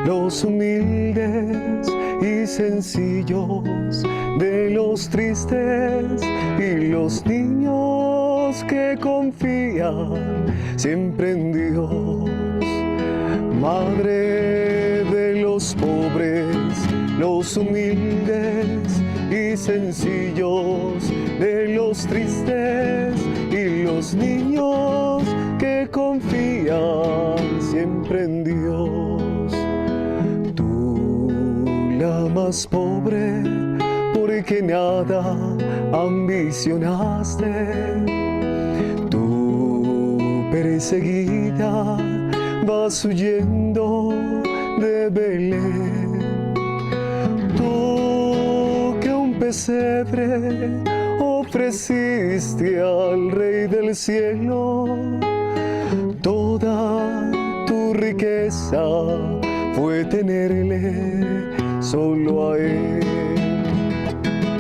los humildes y sencillos, de los tristes y los niños que confían siempre en Dios. Madre de los pobres, los humildes y sencillos, de los tristes y los niños que confían siempre en Dios. Tú, la más pobre, porque nada ambicionaste. Tú, perseguida, vas huyendo de Belén. Tú, que un pesebre ofreciste al Rey del cielo, toda tu riqueza fue tenerle solo a Él.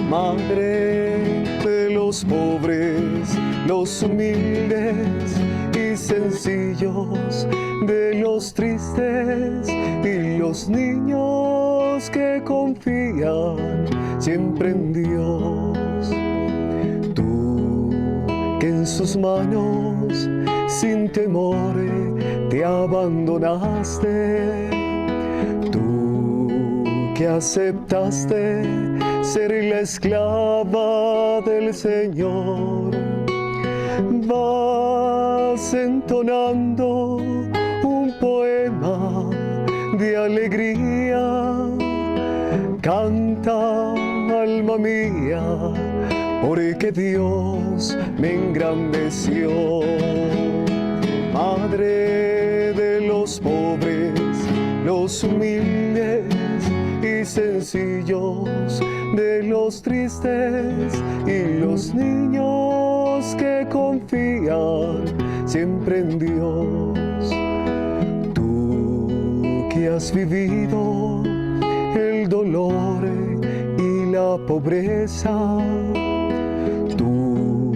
Madre de los pobres, los humildes y sencillos, de los tristes y los niños que confían siempre en Dios. Tú, que en sus manos sin temor te abandonaste. Tú, que aceptaste ser la esclava del Señor, vas entonando un poema de alegría. Canta, alma mía, porque Dios me engrandeció. Madre de los pobres, los humildes y sencillos, de los tristes y los niños que confían siempre en Dios. Tú, que has vivido el dolor y la pobreza, tú,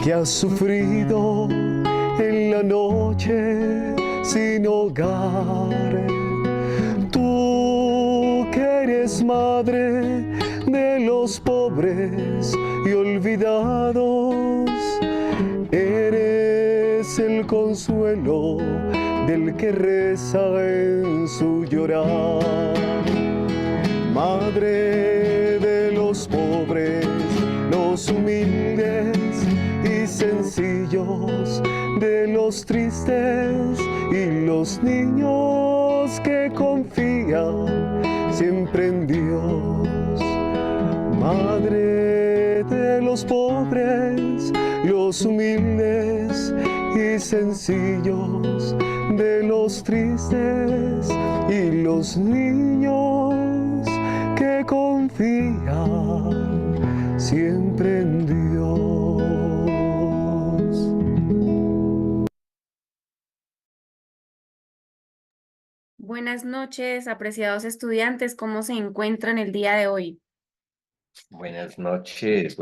que has sufrido en la noche sin hogar, tú, que eres madre de los pobres y olvidados, eres el consuelo del que reza en su llorar. Madre de los pobres, los humildes y sencillos, de los tristes y los niños que confían siempre en Dios. Madre de los pobres, los humildes y sencillos, de los tristes y los niños que confían siempre en Dios. Buenas noches, apreciados estudiantes, ¿cómo se encuentran el día de hoy? Buenas noches,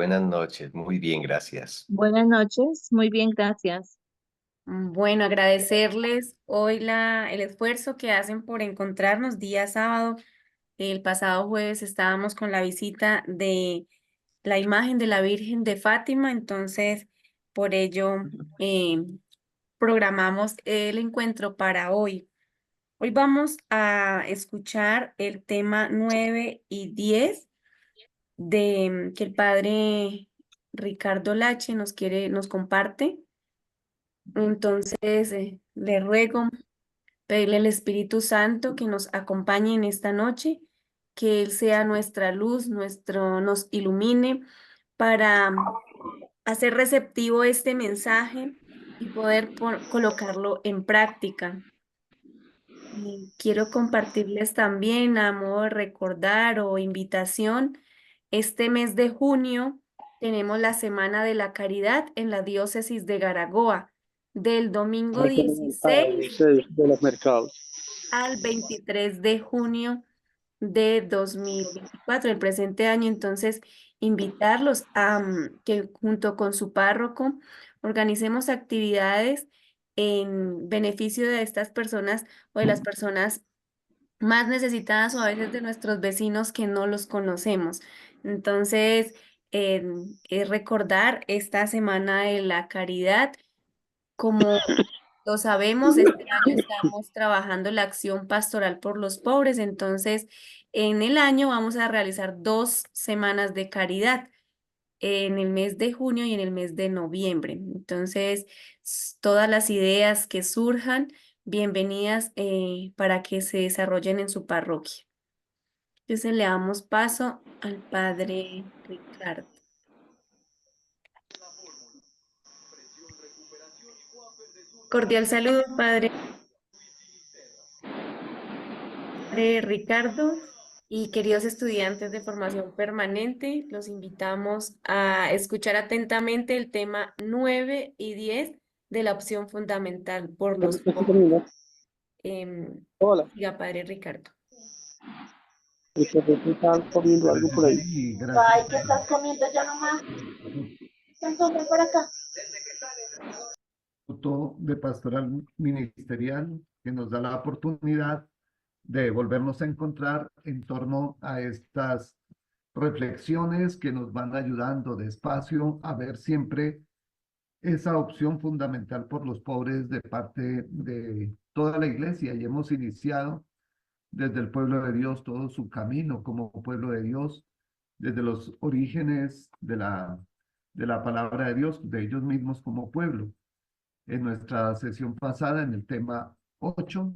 muy bien, gracias. Buenas noches, muy bien, gracias. Bueno, agradecerles hoy el esfuerzo que hacen por encontrarnos día sábado. El pasado jueves estábamos con la visita de la imagen de la Virgen de Fátima, entonces por ello programamos el encuentro para hoy. Hoy vamos a escuchar el tema 9 y 10 que el padre Ricardo Lache nos comparte. Entonces, le ruego pedirle al Espíritu Santo que nos acompañe en esta noche, que Él sea nuestra luz, nos ilumine para hacer receptivo este mensaje y poder colocarlo en práctica. Y quiero compartirles también, a modo de recordar o invitación, este mes de junio tenemos la Semana de la Caridad en la diócesis de Garagoa, del domingo 16 de los mercados. al 23 de junio de 2024, el presente año. Entonces, invitarlos a que junto con su párroco organicemos actividades en beneficio de estas personas o de las personas más necesitadas o a veces de nuestros vecinos que no los conocemos. Entonces, es recordar esta semana de la caridad. Como lo sabemos, este año estamos trabajando la acción pastoral por los pobres, entonces en el año vamos a realizar 2 semanas de caridad en el mes de junio y en el mes de noviembre. Entonces, todas las ideas que surjan, bienvenidas para que se desarrollen en su parroquia. Entonces le damos paso al padre Ricardo. Cordial saludo, padre Ricardo. Y queridos estudiantes de formación permanente, los invitamos a escuchar atentamente el tema 9 y 10 de la opción fundamental por los pobres. Hola, Siga, padre Ricardo. están comiendo algo por ahí. Sí, Ay, gracias. ¿qué estás comiendo ya nomás? Entonces, por acá. Instituto de Pastoral Ministerial que nos da la oportunidad de volvernos a encontrar en torno a estas reflexiones que nos van ayudando despacio a ver siempre esa opción fundamental por los pobres de parte de toda la iglesia. Y hemos iniciado desde el pueblo de Dios todo su camino como pueblo de Dios, desde los orígenes de la palabra de Dios, de ellos mismos como pueblo. En nuestra sesión pasada, en el tema 8,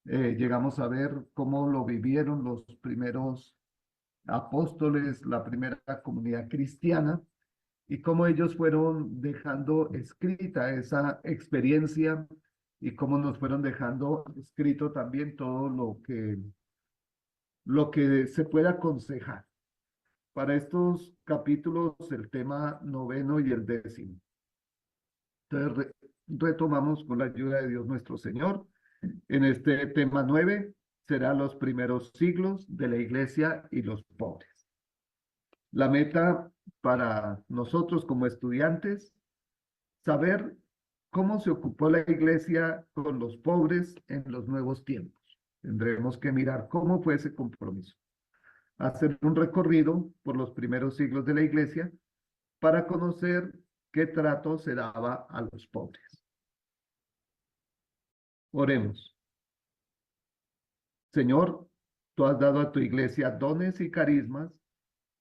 llegamos a ver cómo lo vivieron los primeros apóstoles, la primera comunidad cristiana, y cómo ellos fueron dejando escrita esa experiencia y cómo nos fueron dejando escrito también todo lo que se puede aconsejar. Para estos capítulos, el tema 9 y el 10. Entonces, retomamos con la ayuda de Dios nuestro Señor. En este tema 9 será los primeros siglos de la iglesia y los pobres. La meta para nosotros como estudiantes, saber cómo se ocupó la iglesia con los pobres en los nuevos tiempos. Tendremos que mirar cómo fue ese compromiso. Hacer un recorrido por los primeros siglos de la iglesia para conocer qué trato se daba a los pobres. Oremos. Señor, tú has dado a tu iglesia dones y carismas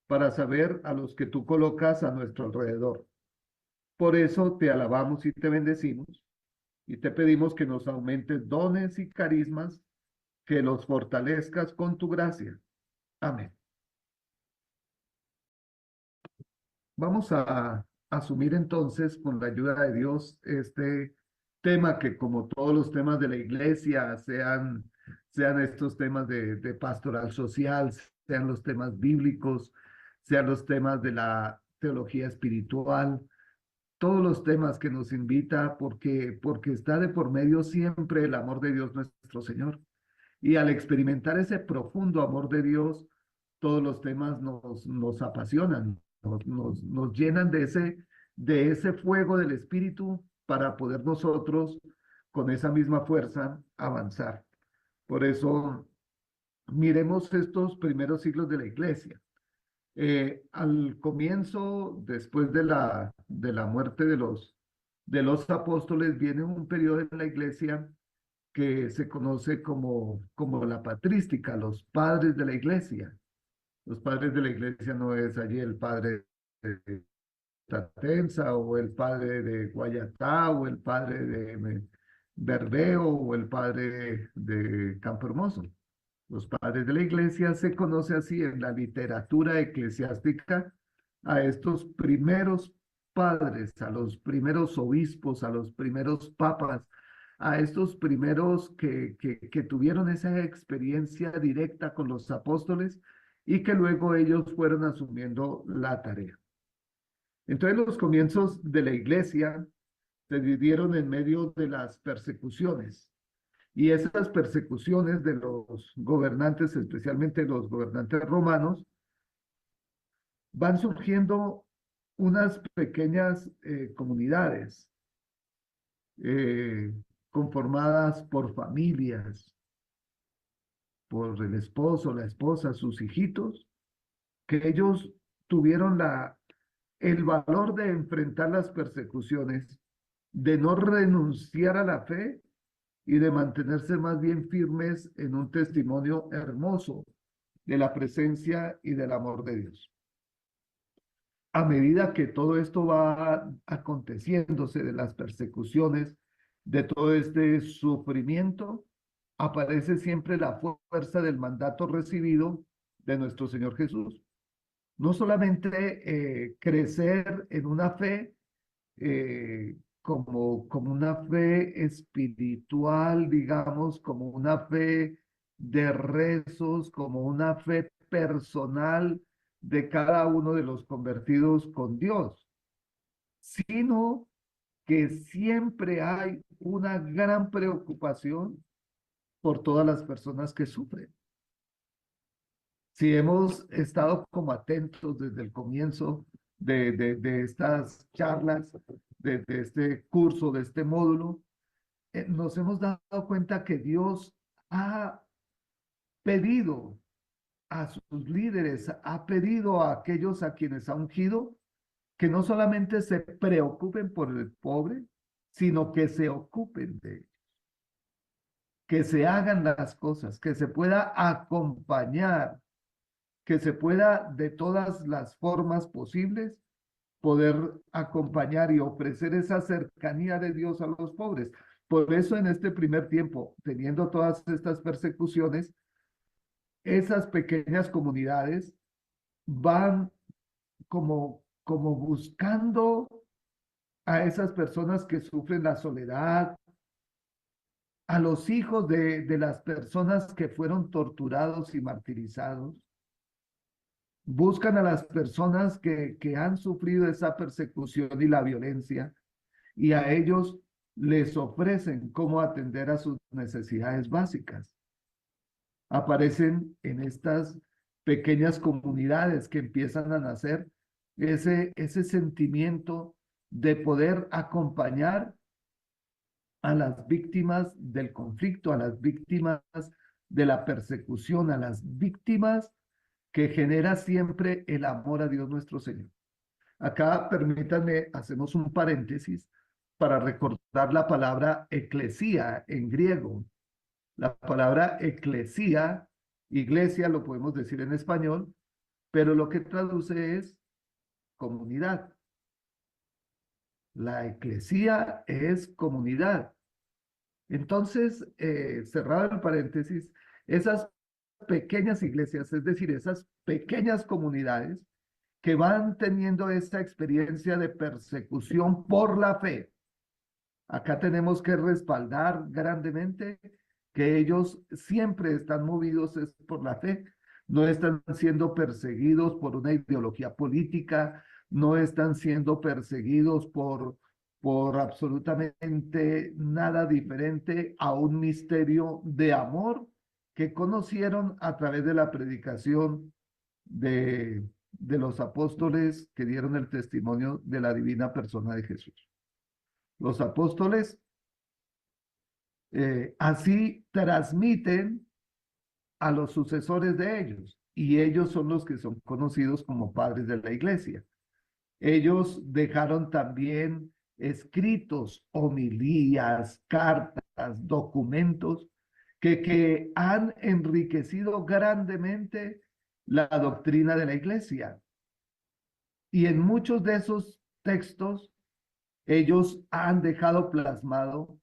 para saber a los que tú colocas a nuestro alrededor. Por eso te alabamos y te bendecimos y te pedimos que nos aumentes dones y carismas, que los fortalezcas con tu gracia. Amén. Vamos a asumir entonces, con la ayuda de Dios, este tema que, como todos los temas de la iglesia, sean estos temas de pastoral social, sean los temas bíblicos, sean los temas de la teología espiritual, todos los temas que nos invita, porque está de por medio siempre el amor de Dios nuestro Señor. Y al experimentar ese profundo amor de Dios, todos los temas nos apasionan, nos llenan de ese fuego del Espíritu para poder nosotros, con esa misma fuerza, avanzar. Por eso, miremos estos primeros siglos de la iglesia. Al comienzo, después de la muerte de los apóstoles, viene un periodo en la iglesia que se conoce como la patrística, los padres de la iglesia. Los padres de la iglesia no es allí el padre de Tatenza o el padre de Guayatá o el padre de Bermeo o el padre de Campo Hermoso. Los padres de la iglesia se conoce así en la literatura eclesiástica a estos primeros padres, a los primeros obispos, a los primeros papas, a estos primeros que tuvieron esa experiencia directa con los apóstoles y que luego ellos fueron asumiendo la tarea. Entonces los comienzos de la iglesia se dividieron en medio de las persecuciones. Y esas persecuciones de los gobernantes, especialmente los gobernantes romanos, van surgiendo unas pequeñas comunidades conformadas por familias, por el esposo, la esposa, sus hijitos, que ellos tuvieron el valor de enfrentar las persecuciones, de no renunciar a la fe y de mantenerse más bien firmes en un testimonio hermoso de la presencia y del amor de Dios. A medida que todo esto va aconteciéndose, de las persecuciones, de todo este sufrimiento, aparece siempre la fuerza del mandato recibido de nuestro Señor Jesús. No solamente crecer en una fe como una fe espiritual, digamos, como una fe de rezos, como una fe personal de cada uno de los convertidos con Dios, sino que siempre hay una gran preocupación por todas las personas que sufren. Si hemos estado como atentos desde el comienzo de estas charlas, de este curso, de este módulo, nos hemos dado cuenta que Dios ha pedido a sus líderes, ha pedido a aquellos a quienes ha ungido, que no solamente se preocupen por el pobre, sino que se ocupen de ellos, que se hagan las cosas, que se pueda acompañar, que se pueda de todas las formas posibles poder acompañar y ofrecer esa cercanía de Dios a los pobres. Por eso en este primer tiempo, teniendo todas estas persecuciones, esas pequeñas comunidades van como buscando a esas personas que sufren la soledad, a los hijos de las personas que fueron torturados y martirizados. Buscan a las personas que han sufrido esa persecución y la violencia, y a ellos les ofrecen cómo atender a sus necesidades básicas. Aparecen en estas pequeñas comunidades que empiezan a nacer ese sentimiento de poder acompañar a las víctimas del conflicto, a las víctimas de la persecución, a las víctimas que genera siempre el amor a Dios nuestro Señor. Acá permítanme, hacemos un paréntesis para recordar la palabra eclesía en griego. La palabra eclesía, iglesia lo podemos decir en español, pero lo que traduce es comunidad. La eclesía es comunidad. Entonces, cerrado el paréntesis, esas pequeñas iglesias, es decir, esas pequeñas comunidades que van teniendo esta experiencia de persecución por la fe. Acá tenemos que respaldar grandemente que ellos siempre están movidos por la fe, no están siendo perseguidos por una ideología política, no están siendo perseguidos por absolutamente nada diferente a un misterio de amor que conocieron a través de la predicación de los apóstoles que dieron el testimonio de la divina persona de Jesús. Los apóstoles así transmiten a los sucesores de ellos, y ellos son los que son conocidos como padres de la iglesia. Ellos dejaron también escritos, homilías, cartas, documentos que han enriquecido grandemente la doctrina de la iglesia. Y en muchos de esos textos, ellos han dejado plasmado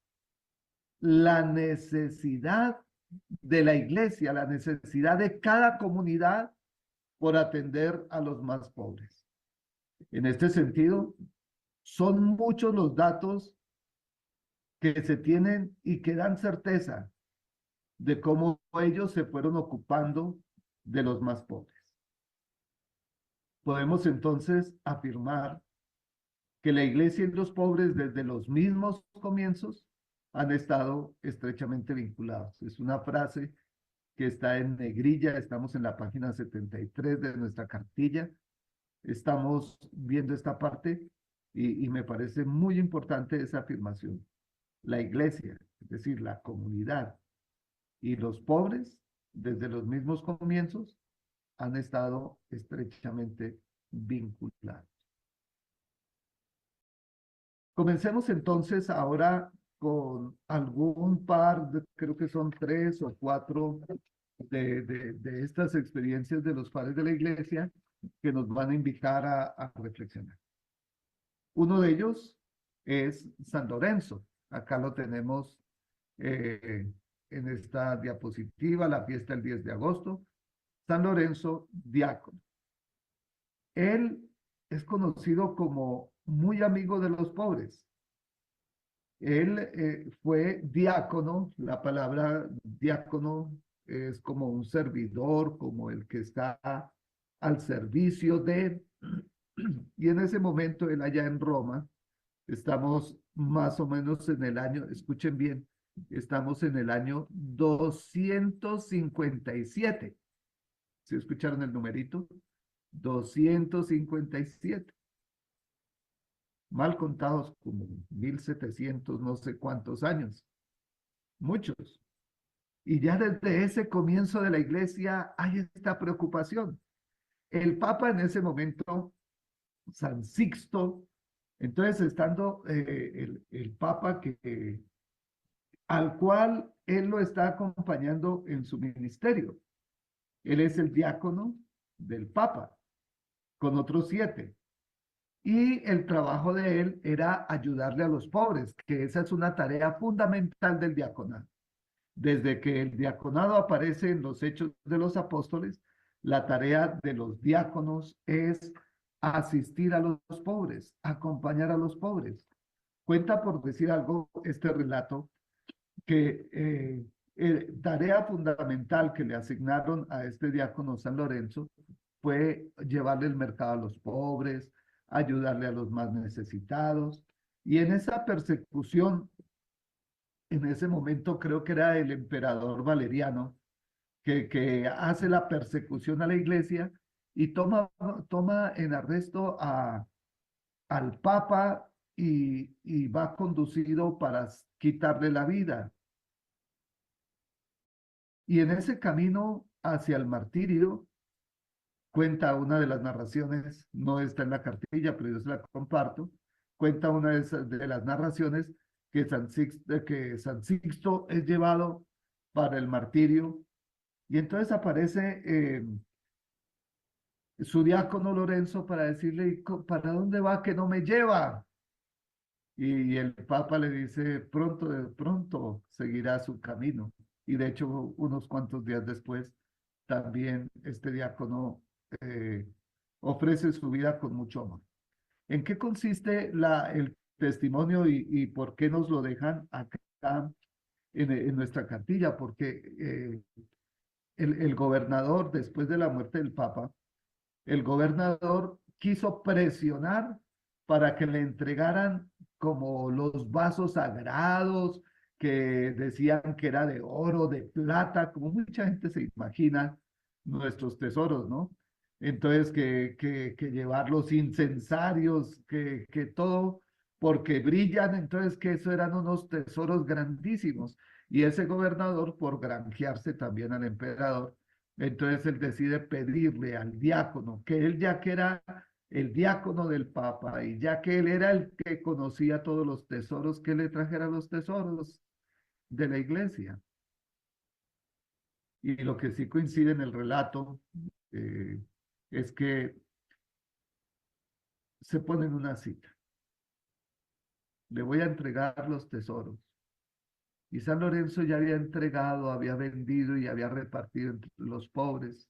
la necesidad de la iglesia, la necesidad de cada comunidad por atender a los más pobres. En este sentido, son muchos los datos que se tienen y que dan certeza de cómo ellos se fueron ocupando de los más pobres. Podemos entonces afirmar que la iglesia y los pobres desde los mismos comienzos han estado estrechamente vinculados. Es una frase que está en negrilla, estamos en la página 73 de nuestra cartilla, estamos viendo esta parte y me parece muy importante esa afirmación. La iglesia, es decir, la comunidad y los pobres desde los mismos comienzos, han estado estrechamente vinculados. Comencemos entonces ahora con algún par, creo que son 3 o 4 de estas experiencias de los padres de la iglesia que nos van a invitar a reflexionar. Uno de ellos es San Lorenzo. Acá lo tenemos en esta diapositiva, la fiesta del 10 de agosto. San Lorenzo, diácono. Él es conocido como muy amigo de los pobres. Él fue diácono. La palabra diácono es como un servidor, como el que está al servicio de. Y en ese momento, él allá en Roma, estamos más o menos en el año, escuchen bien, estamos en el año 257. ¿Sí escucharon el numerito? 257. Mal contados, como 1700, no sé cuántos años. Muchos. Y ya desde ese comienzo de la iglesia hay esta preocupación. El Papa en ese momento, San Sixto, entonces estando el Papa al cual él lo está acompañando en su ministerio. Él es el diácono del Papa, con otros 7. Y el trabajo de él era ayudarle a los pobres, que esa es una tarea fundamental del diaconado. Desde que el diaconado aparece en los Hechos de los Apóstoles, la tarea de los diáconos es asistir a los pobres, acompañar a los pobres. Cuenta, por decir algo, este relato, que tarea fundamental que le asignaron a este diácono San Lorenzo fue llevarle el mercado a los pobres, ayudarle a los más necesitados. Y en esa persecución, en ese momento creo que era el emperador Valeriano, que hace la persecución a la iglesia y toma en arresto al Papa y va conducido para quitarle la vida. Y en ese camino hacia el martirio, cuenta una de las narraciones, no está en la cartilla, pero yo se la comparto, cuenta una de las narraciones que San Sixto es llevado para el martirio, y entonces aparece su diácono Lorenzo para decirle, ¿para dónde va que no me lleva? Y el Papa le dice, pronto seguirá su camino. Y de hecho, unos cuantos días después, también este diácono ofrece su vida con mucho amor. ¿En qué consiste el testimonio y por qué nos lo dejan acá en nuestra cartilla? Porque el gobernador, después de la muerte del Papa, el gobernador quiso presionar para que le entregaran como los vasos sagrados que decían que era de oro, de plata, como mucha gente se imagina nuestros tesoros, ¿no? Entonces que llevar los incensarios, que todo, porque brillan, entonces que eso eran unos tesoros grandísimos. Y ese gobernador, por granjearse también al emperador, entonces él decide pedirle al diácono, que él ya que era el diácono del Papa y ya que él era el que conocía todos los tesoros, que le trajera los tesoros de la iglesia. Y lo que sí coincide en el relato es que se ponen una cita. Le voy a entregar los tesoros. Y San Lorenzo ya había entregado, había vendido y había repartido entre los pobres.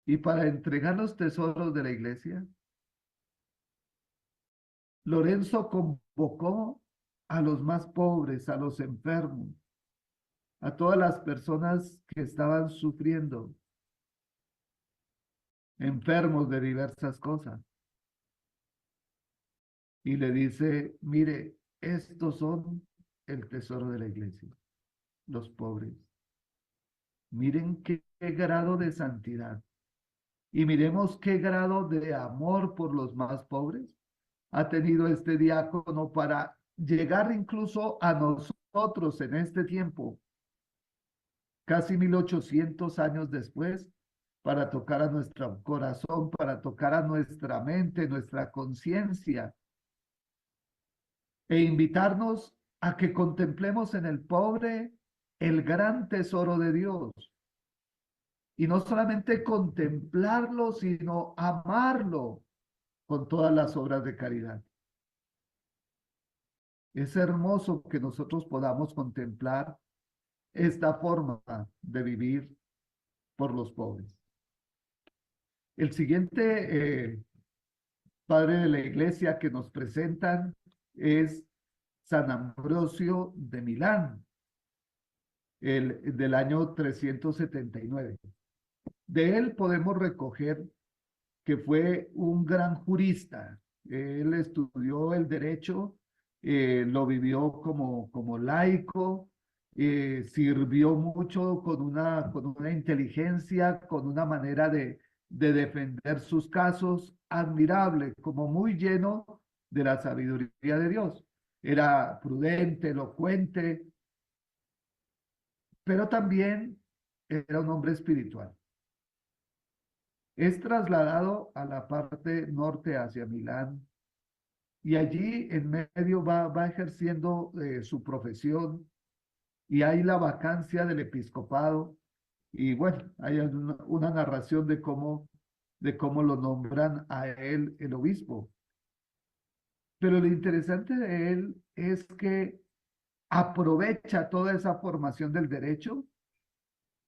Y para entregar los tesoros de la iglesia, Lorenzo convocó a los más pobres, a los enfermos, a todas las personas que estaban sufriendo, enfermos de diversas cosas. Y le dice, mire, estos son el tesoro de la iglesia, los pobres. Miren qué grado de santidad. Y miremos qué grado de amor por los más pobres ha tenido este diácono para llegar incluso a nosotros en este tiempo casi 1800 años después, para tocar a nuestro corazón, para tocar a nuestra mente, nuestra conciencia, e invitarnos a que contemplemos en el pobre el gran tesoro de Dios. Y no solamente contemplarlo, sino amarlo con todas las obras de caridad. Es hermoso que nosotros podamos contemplar esta forma de vivir por los pobres. El siguiente padre de la iglesia que nos presentan es San Ambrosio de Milán, del año 379. De él podemos recoger que fue un gran jurista. Él estudió el derecho, lo vivió como laico, sirvió mucho con una inteligencia, con una manera de defender sus casos admirable, como muy lleno de la sabiduría de Dios. Era prudente, elocuente, pero también era un hombre espiritual. Es trasladado a la parte norte hacia Milán y allí en medio va ejerciendo su profesión y hay la vacancia del episcopado y bueno, hay una narración de cómo lo nombran a él el obispo. Pero lo interesante de él es que aprovecha toda esa formación del derecho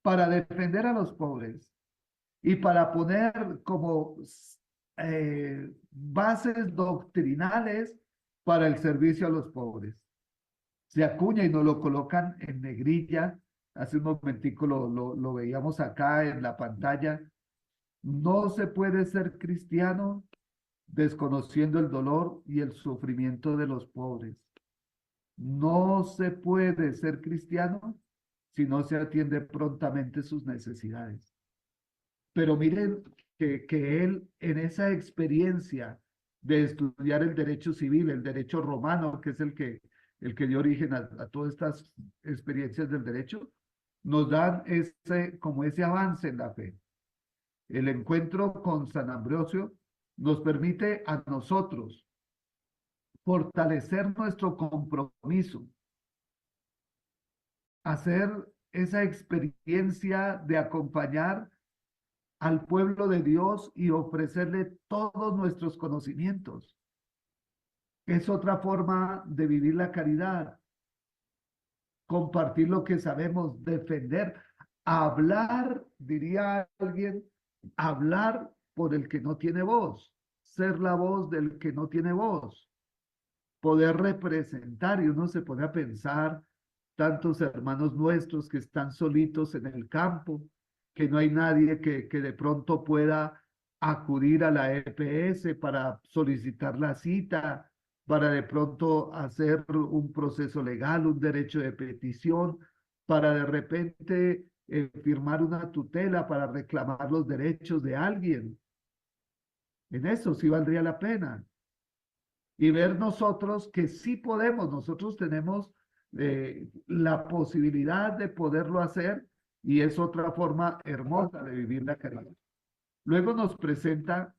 para defender a los pobres y para poner como bases doctrinales para el servicio a los pobres. Se acuña y nos lo colocan en negrilla. Hace un momentico lo veíamos acá en la pantalla. No se puede ser cristiano desconociendo el dolor y el sufrimiento de los pobres. No se puede ser cristiano si no se atiende prontamente sus necesidades. Pero miren que él en esa experiencia de estudiar el derecho civil, el derecho romano, que es el que dio origen a todas estas experiencias del derecho, nos dan como ese avance en la fe. El encuentro con San Ambrosio nos permite a nosotros fortalecer nuestro compromiso, hacer esa experiencia de acompañar al pueblo de Dios y ofrecerle todos nuestros conocimientos. Es otra forma de vivir la caridad, compartir lo que sabemos, defender, hablar, diría alguien, hablar por el que no tiene voz, ser la voz del que no tiene voz, poder representar, y uno se pone a pensar tantos hermanos nuestros que están solitos en el campo, que no hay nadie que de pronto pueda acudir a la EPS para solicitar la cita, para de pronto hacer un proceso legal, un derecho de petición, para de repente firmar una tutela para reclamar los derechos de alguien. En eso sí valdría la pena. Y ver nosotros que sí podemos, nosotros tenemos la posibilidad de poderlo hacer y es otra forma hermosa de vivir la caridad. Luego nos presenta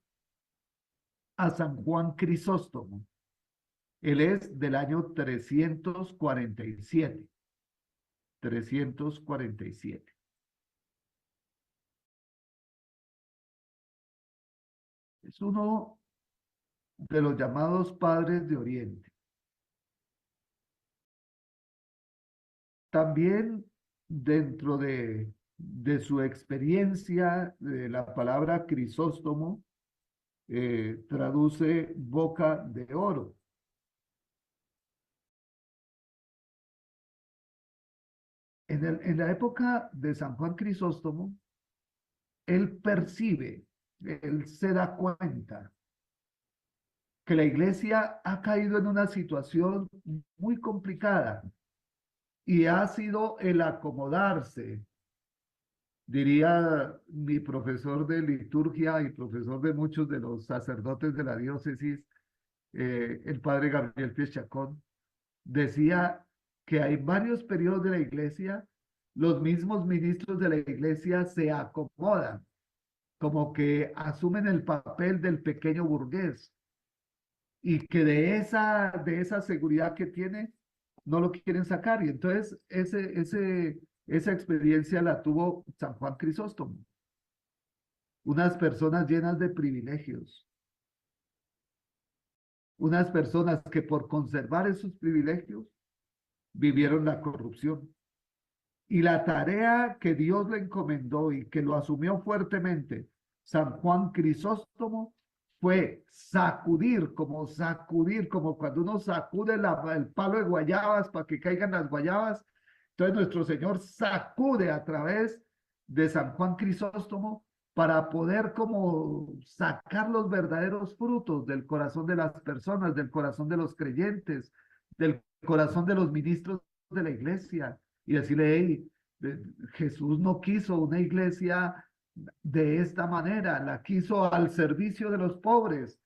a San Juan Crisóstomo. Él es del año 347. 347. Es uno de los llamados padres de Oriente. También dentro de su experiencia, de la palabra Crisóstomo, traduce boca de oro. En la época de San Juan Crisóstomo, él percibe, él se da cuenta que la iglesia ha caído en una situación muy complicada y ha sido el acomodarse. Diría mi profesor de liturgia y profesor de muchos de los sacerdotes de la diócesis, el padre Gabriel Pies Chacón, decía que hay varios periodos de la iglesia los mismos ministros de la iglesia se acomodan, como que asumen el papel del pequeño burgués y que de esa seguridad que tiene no lo quieren sacar. Y entonces esa experiencia la tuvo San Juan Crisóstomo. Unas personas llenas de privilegios, unas personas que por conservar esos privilegios vivieron la corrupción. Y la tarea que Dios le encomendó y que lo asumió fuertemente San Juan Crisóstomo fue sacudir, como cuando uno sacude el palo de guayabas para que caigan las guayabas. Entonces nuestro Señor sacude a través de San Juan Crisóstomo para poder como sacar los verdaderos frutos del corazón de las personas, del corazón de los creyentes, del corazón de los ministros de la iglesia, y decirle, hey, Jesús no quiso una iglesia de esta manera, la quiso al servicio de los pobres.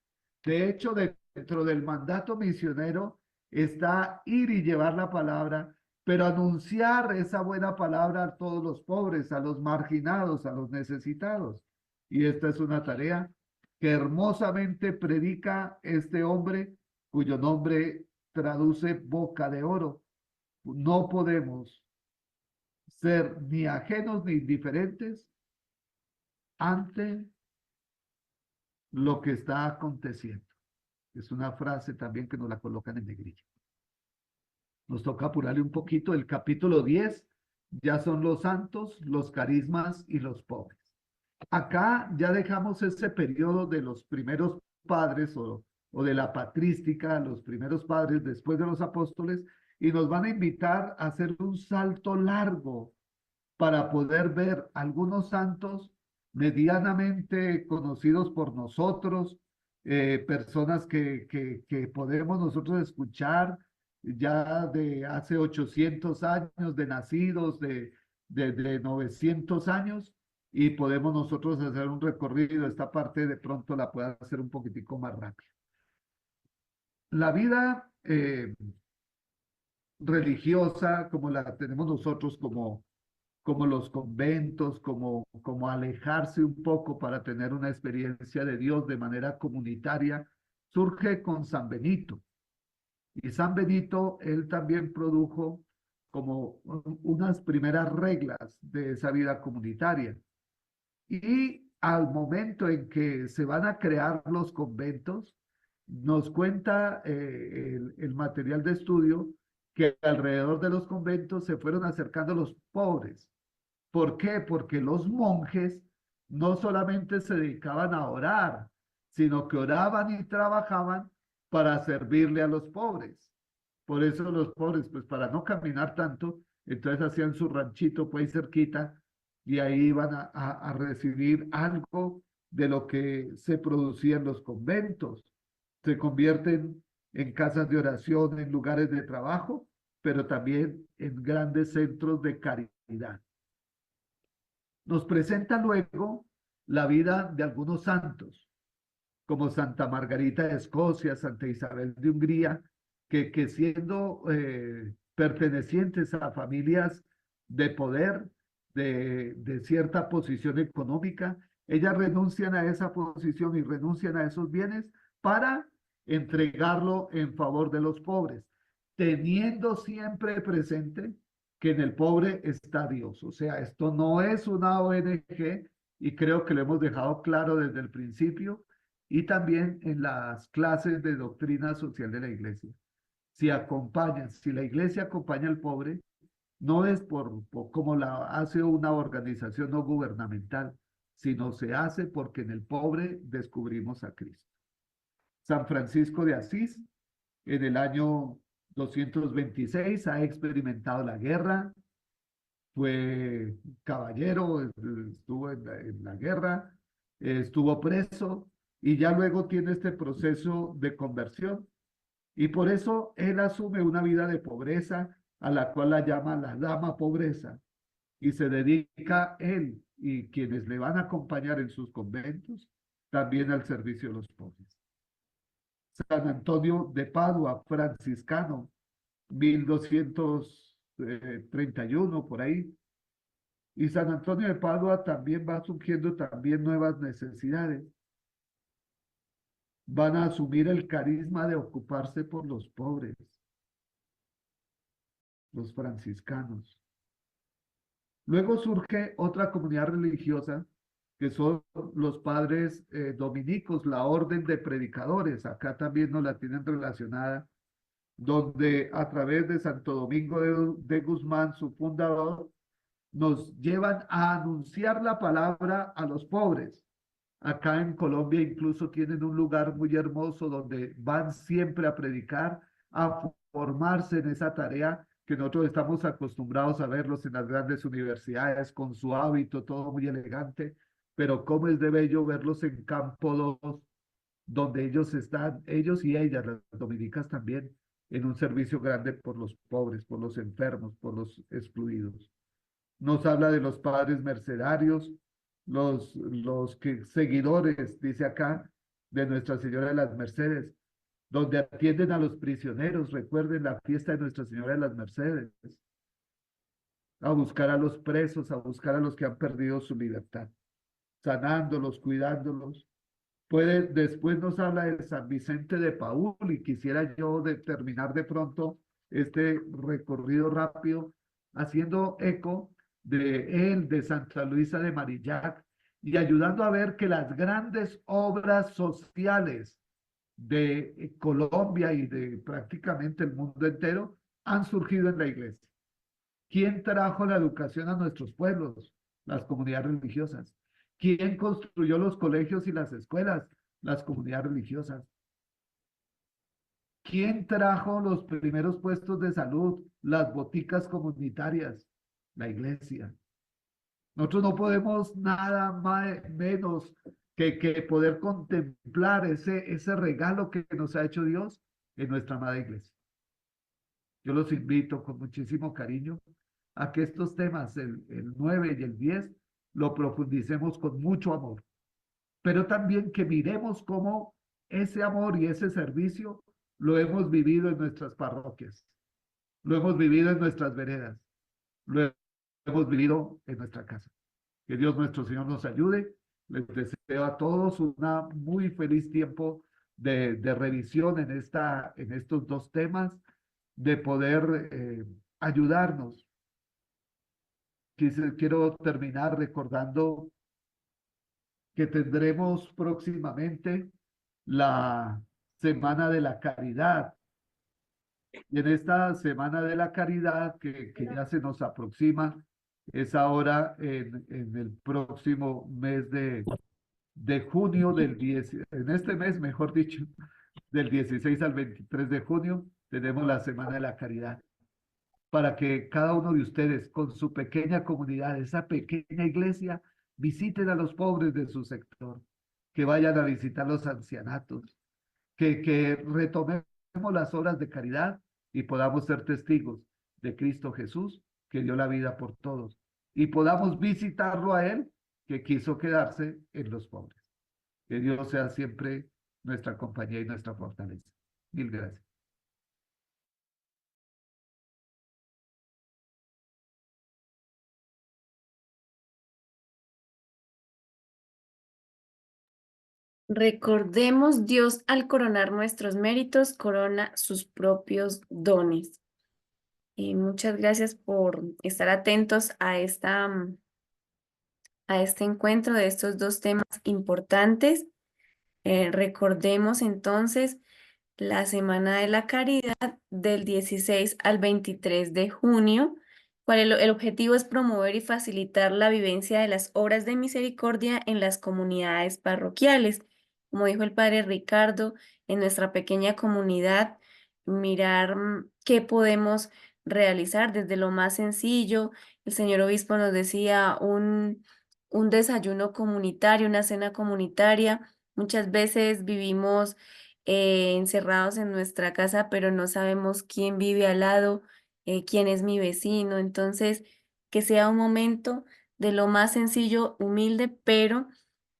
De hecho, dentro del mandato misionero está ir y llevar la palabra, pero anunciar esa buena palabra a todos los pobres, a los marginados, a los necesitados. Y esta es una tarea que hermosamente predica este hombre, cuyo nombre traduce boca de oro. No podemos ser ni ajenos ni indiferentes ante lo que está aconteciendo. Es una frase también que nos la colocan en negrilla. Nos toca apurarle un poquito. El capítulo 10 ya son los santos, los carismas y los pobres. Acá ya dejamos ese periodo de los primeros padres o de la patrística, los primeros padres después de los apóstoles, y nos van a invitar a hacer un salto largo para poder ver algunos santos medianamente conocidos por nosotros, personas que podemos nosotros escuchar ya de hace 800 años, de nacidos, de 900 años, y podemos nosotros hacer un recorrido. Esta parte de pronto la pueda hacer un poquitico más rápido. La vida religiosa, como la tenemos nosotros, como los conventos, como alejarse un poco para tener una experiencia de Dios de manera comunitaria, surge con San Benito. Y San Benito, él también produjo como unas primeras reglas de esa vida comunitaria. Y al momento en que se van a crear los conventos, nos cuenta el material de estudio que alrededor de los conventos se fueron acercando los pobres. ¿Por qué? Porque los monjes no solamente se dedicaban a orar, sino que oraban y trabajaban para servirle a los pobres. Por eso los pobres, pues para no caminar tanto, entonces hacían su ranchito pues ahí cerquita, y ahí iban a recibir algo de lo que se producía en los conventos. Se convierten en casas de oración, en lugares de trabajo, pero también en grandes centros de caridad. Nos presenta luego la vida de algunos santos, como Santa Margarita de Escocia, Santa Isabel de Hungría, que siendo pertenecientes a familias de poder, de cierta posición económica, ellas renuncian a esa posición y renuncian a esos bienes para entregarlo en favor de los pobres, teniendo siempre presente que en el pobre está Dios. O sea, esto no es una ONG, y creo que lo hemos dejado claro desde el principio y también en las clases de doctrina social de la iglesia. Si la iglesia acompaña al pobre, no es por como la hace una organización no gubernamental, sino se hace porque en el pobre descubrimos a Cristo. San Francisco de Asís, en el año 226, ha experimentado la guerra, fue caballero, estuvo en la guerra, estuvo preso, y ya luego tiene este proceso de conversión. Y por eso él asume una vida de pobreza, a la cual la llama la dama pobreza, y se dedica él y quienes le van a acompañar en sus conventos también al servicio de los pobres. San Antonio de Padua, franciscano, 1231 por ahí, Y San Antonio de Padua también va surgiendo también nuevas necesidades. Van a asumir el carisma de ocuparse por los pobres, los franciscanos. Luego surge otra comunidad religiosa, que son los padres dominicos, la orden de predicadores. Acá también nos la tienen relacionada, donde a través de Santo Domingo de Guzmán, su fundador, nos llevan a anunciar la palabra a los pobres. Acá en Colombia incluso tienen un lugar muy hermoso donde van siempre a predicar, a formarse en esa tarea que nosotros estamos acostumbrados a verlos en las grandes universidades con su hábito todo muy elegante, pero cómo es de bello verlos en Campo 2, donde ellos están, ellos y ellas, las dominicas también, en un servicio grande por los pobres, por los enfermos, por los excluidos. Nos habla de los padres mercedarios, los seguidores, dice acá, de Nuestra Señora de las Mercedes, donde atienden a los prisioneros. Recuerden la fiesta de Nuestra Señora de las Mercedes, a buscar a los presos, a buscar a los que han perdido su libertad, sanándolos, cuidándolos. Después nos habla de San Vicente de Paúl, y quisiera yo terminar de pronto este recorrido rápido haciendo eco de él, de Santa Luisa de Marillac, y ayudando a ver que las grandes obras sociales de Colombia y de prácticamente el mundo entero han surgido en la iglesia. ¿Quién trajo la educación a nuestros pueblos? Las comunidades religiosas. ¿Quién construyó los colegios y las escuelas? Las comunidades religiosas. ¿Quién trajo los primeros puestos de salud, las boticas comunitarias? La iglesia. Nosotros no podemos nada más, menos que poder contemplar ese regalo que nos ha hecho Dios en nuestra amada iglesia. Yo los invito con muchísimo cariño a que estos temas, el 9 y el 10, lo profundicemos con mucho amor, pero también que miremos cómo ese amor y ese servicio lo hemos vivido en nuestras parroquias, lo hemos vivido en nuestras veredas, lo hemos vivido en nuestra casa. Que Dios nuestro Señor nos ayude. Les deseo a todos una muy feliz tiempo de revisión en estos dos temas, de poder ayudarnos. Quiero terminar recordando que tendremos próximamente la Semana de la Caridad. Y en esta Semana de la Caridad, que ya se nos aproxima, es ahora en el próximo mes de junio, en este mes, mejor dicho, del 16 al 23 de junio, tenemos la Semana de la Caridad, para que cada uno de ustedes, con su pequeña comunidad, esa pequeña iglesia, visiten a los pobres de su sector, que vayan a visitar los ancianatos, que retomemos las obras de caridad y podamos ser testigos de Cristo Jesús, que dio la vida por todos, y podamos visitarlo a Él, que quiso quedarse en los pobres. Que Dios sea siempre nuestra compañía y nuestra fortaleza. Mil gracias. Recordemos, Dios al coronar nuestros méritos, corona sus propios dones. Y muchas gracias por estar atentos a este encuentro de estos dos temas importantes. Recordemos entonces la Semana de la Caridad del 16 al 23 de junio. El objetivo es promover y facilitar la vivencia de las obras de misericordia en las comunidades parroquiales. Como dijo el padre Ricardo, en nuestra pequeña comunidad, mirar qué podemos realizar desde lo más sencillo. El señor obispo nos decía un desayuno comunitario, una cena comunitaria. Muchas veces vivimos encerrados en nuestra casa, pero no sabemos quién vive al lado, quién es mi vecino. Entonces, que sea un momento de lo más sencillo, humilde, pero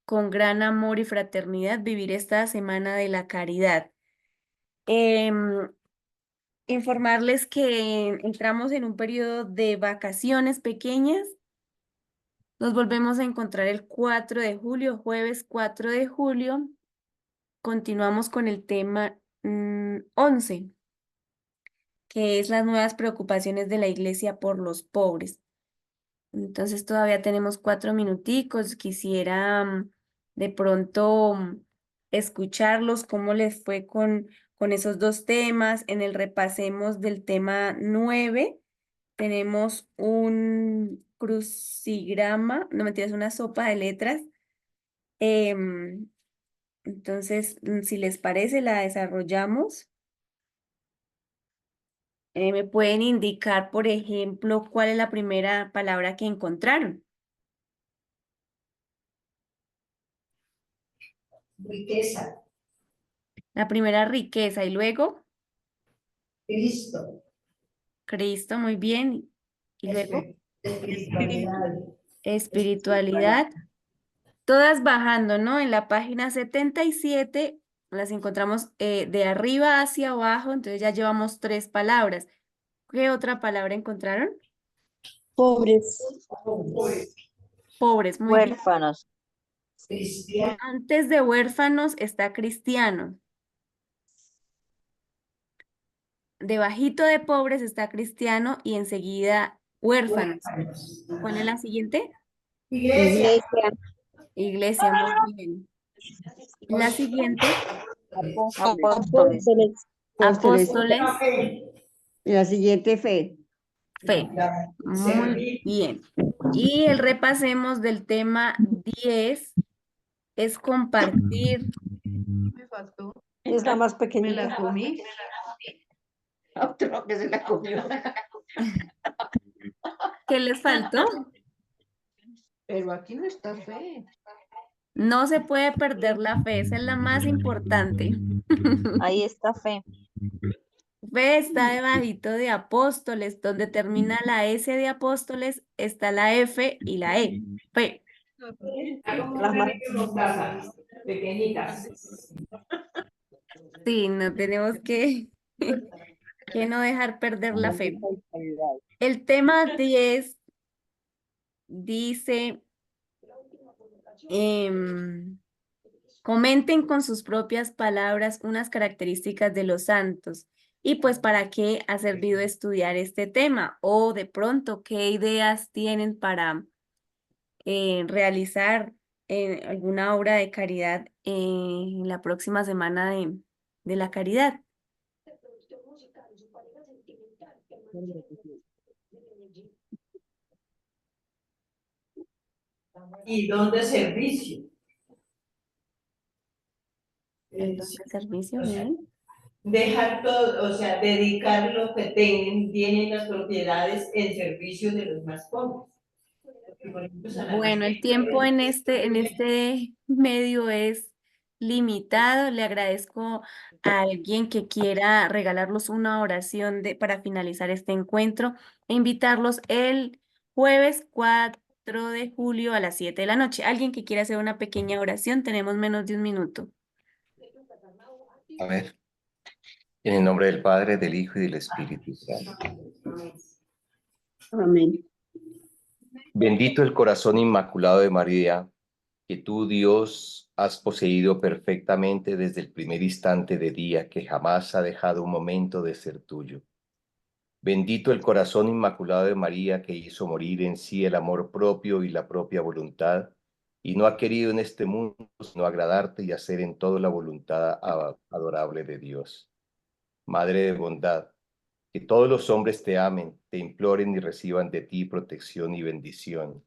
con gran amor y fraternidad, vivir esta Semana de la Caridad. Informarles que entramos en un periodo de vacaciones pequeñas Nos volvemos a encontrar el 4 de julio, jueves 4 de julio. Continuamos con el tema 11, que es las nuevas preocupaciones de la iglesia por los pobres. Entonces todavía tenemos 4 minuticos. Quisiera de pronto escucharlos, cómo les fue con esos dos temas. En el repasemos del tema 9, tenemos un crucigrama, no mentiras, una sopa de letras. Entonces, si les parece, la desarrollamos. ¿Me pueden indicar, por ejemplo, cuál es la primera palabra que encontraron? Riqueza. La primera, riqueza, y luego Cristo. Cristo, muy bien. Y luego Espiritualidad. espiritualidad. Todas bajando, ¿no? En la página 77 las encontramos de arriba hacia abajo, entonces ya llevamos 3 palabras. ¿Qué otra palabra encontraron? Pobres. Pobres, muy bien. Huérfanos. Cristiano. Antes de huérfanos está cristiano. Debajito de pobres está cristiano y enseguida huérfanos. ¿Cuál es la siguiente? Iglesia. Iglesia, muy bien. La siguiente, Apóstoles. apóstoles, Y la siguiente, fe. fe. Muy bien. Y el repasemos del tema 10 es compartir. Me faltó. Es la más Me pequeñita. la comí. Otro que se la comió. ¿Qué les faltó? Pero aquí no está fe. No se puede perder la fe, esa es la más importante. Ahí está fe. Fe está debajito de apóstoles, donde termina la S de apóstoles, está la F y la E. Fe. Las más Pequeñitas. Sí, no tenemos que no dejar perder la fe. El tema 10 dice, comenten con sus propias palabras unas características de los santos. Y pues, ¿para qué ha servido estudiar este tema? O de pronto, ¿qué ideas tienen para realizar alguna obra de caridad en la próxima semana de la caridad? ¿Y dónde servicio? Entonces, servicio, O sea, bien. dejar todo, o sea, dedicar lo que tienen las propiedades en servicio de los más pobres. Por ejemplo, San Bueno, el tiempo en este medio es limitado. Le agradezco a alguien que quiera regalarlos una oración para finalizar este encuentro e invitarlos el jueves 4 de julio a las 7 de la noche. Alguien que quiera hacer una pequeña oración, tenemos menos de un minuto. A ver, en el nombre del Padre, del Hijo y del Espíritu Santo. Amén. Bendito el corazón inmaculado de María, que tú, Dios, has poseído perfectamente desde el primer instante de día, que jamás ha dejado un momento de ser tuyo. Bendito el corazón inmaculado de María, que hizo morir en sí el amor propio y la propia voluntad, y no ha querido en este mundo sino agradarte y hacer en todo la voluntad adorable de Dios. Madre de bondad, que todos los hombres te amen, te imploren y reciban de ti protección y bendición.